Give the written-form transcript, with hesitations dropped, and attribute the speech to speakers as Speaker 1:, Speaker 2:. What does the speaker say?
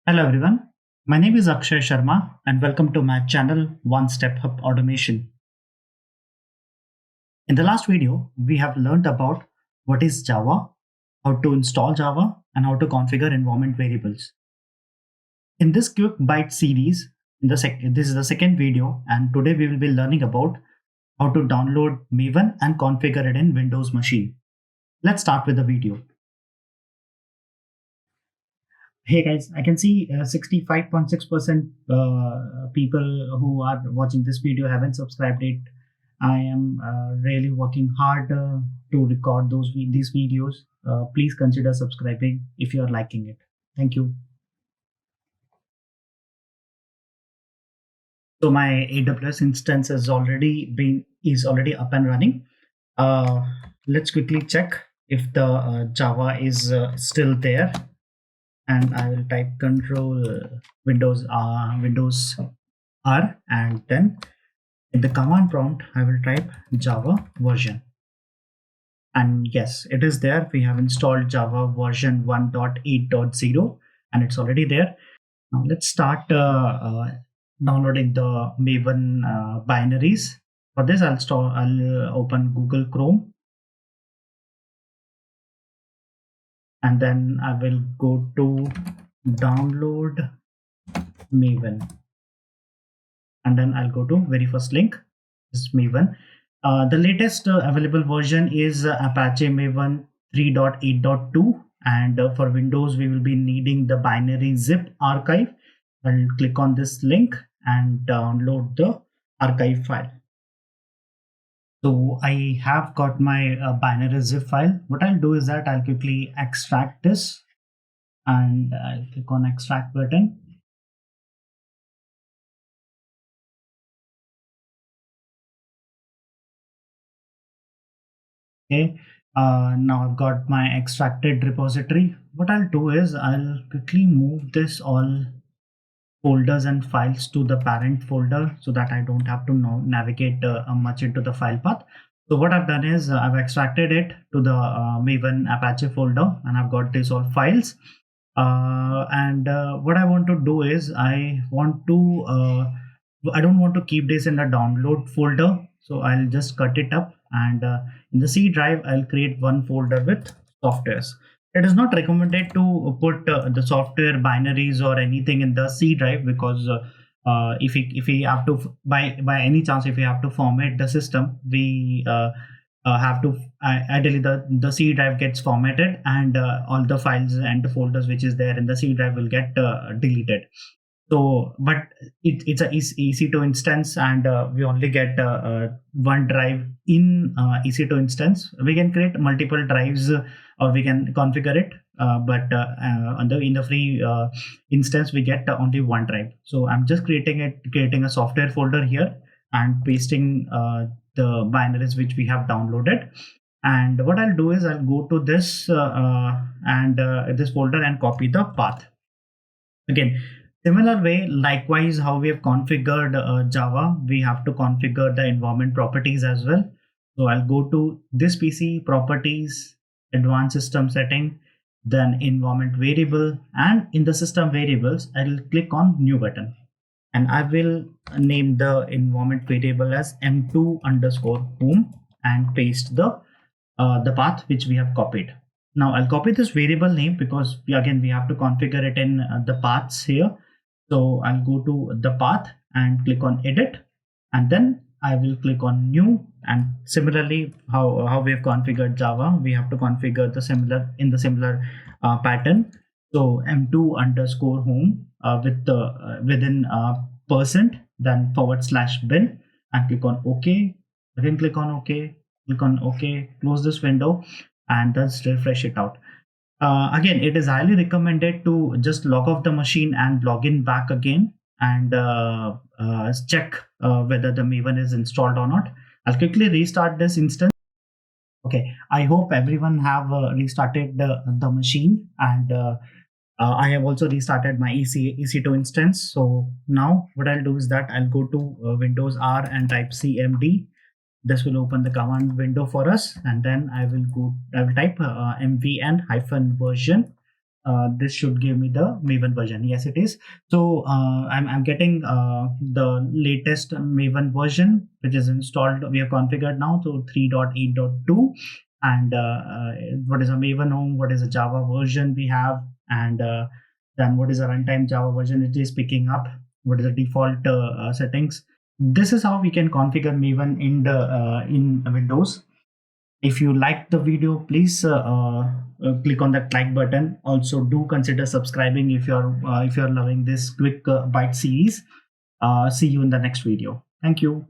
Speaker 1: Hello everyone, my name is Akshay Sharma and welcome to my channel One Step Up Automation. In the last video, we have learned about what is Java, how to install Java, and how to configure environment variables. In this quick byte series, this is the second video, and today we will be learning about how to download Maven and configure it in Windows machine. Let's start with the video. Hey guys, I can see 65.6% people who are watching this video haven't subscribed it. I am really working hard to record these videos. Please consider subscribing if you are liking it. Thank you. So my AWS instance is already up and running. Let's quickly check if the Java is still there. And I will type control Windows R, and then in the command prompt I will type Java version. And yes, it is there. We have installed Java version 1.8.0 and it's already there. Now let's start downloading the Maven binaries. For this, I'll open Google Chrome. And then I will go to download Maven. And then I'll go to very first link, is Maven. The latest available version is Apache Maven 3.8.2. And for Windows, we will be needing the binary zip archive. I'll click on this link and download the archive file. So I have got my binary zip file. What I'll do is that I'll quickly extract this and I'll click on extract button. Okay, now I've got my extracted repository. What I'll do is I'll quickly move this all folders and files to the parent folder so that I don't have to navigate much into the file path. So what I've done is I've extracted it to the Maven Apache folder and I've got these all files. What I want to do is I don't want to keep this in the download folder. So I'll just cut it up and in the C drive, I'll create one folder with softwares. It is not recommended to put the software binaries or anything in the C drive because if we have to by any chance if we have to format the system, we have to ideally the C drive gets formatted and all the files and the folders which is there in the C drive will get deleted. So, but it's a EC2 instance, and we only get one drive in EC2 instance. We can create multiple drives, or we can configure it. But in the free instance, we get only one drive. So I'm just creating a software folder here and pasting the binaries which we have downloaded. And what I'll do is I'll go to this this folder and copy the path. Again, similar way, likewise, how we have configured Java, we have to configure the environment properties as well. So I'll go to this PC properties, advanced system setting, then environment variable, and in the system variables, I'll click on new button. And I will name the environment variable as m2_home and paste the path which we have copied. Now I'll copy this variable name because we have to configure it in the paths here. So I'll go to the path and click on edit, and then I will click on new. And similarly, how we have configured Java, we have to configure the similar pattern. So m2_home with the within percent, then /bin, and click on OK. Again, click on OK. Click on OK. Close this window, and just refresh it out. Again, it is highly recommended to just log off the machine and log in back again and check whether the Maven is installed or not. I'll quickly restart this instance. Okay, I hope everyone have restarted the machine, and I have also restarted my EC2 instance. So now what I'll do is that I'll go to Windows R and type cmd. This will open the command window for us, and then I will type mvn-version this should give me the Maven version. Yes, it is. So I'm getting the latest Maven version, which is installed. We have configured now to 3.8.2. And what is a Maven home? What is a Java version we have? And then what is a runtime Java version? It is picking up. What is the default settings? This is how we can configure Maven in Windows. If you like the video, please click on that like button. Also, do consider subscribing if you're loving this quick byte series. See you in the next video. Thank you.